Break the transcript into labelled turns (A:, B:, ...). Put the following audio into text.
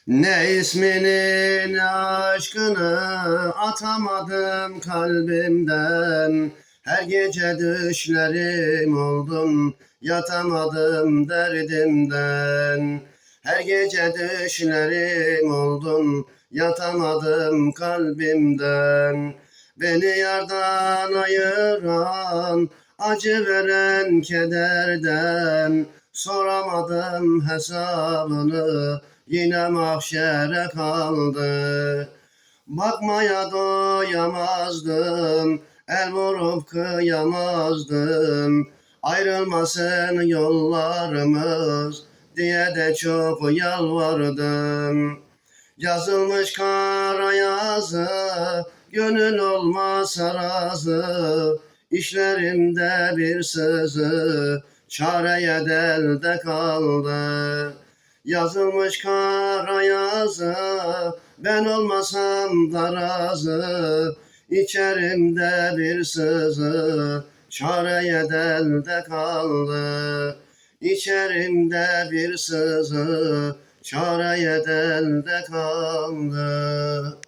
A: Ne ismini ne aşkını atamadım kalbimden. Her gece düşlerim oldun, yatamadım derdimden. Her gece düşlerim oldun, yatamadım kalbimden. Beni yardan ayıran, acı veren kederden, soramadım hesabını, yine mahşere kaldı. Bakmaya doyamazdım, el vurup kıyamazdım. Ayrılmasın yollarımız diye de çok yalvardım. Yazılmış kara yazı, gönül olmasa razı. İşlerimde bir sızı, çareye delde kaldı. Yazılmış kara yazı, ben olmasam da razı. İçerimde bir sızı, çareye delde kaldı. İçerimde bir sızı, çareye delde kaldı.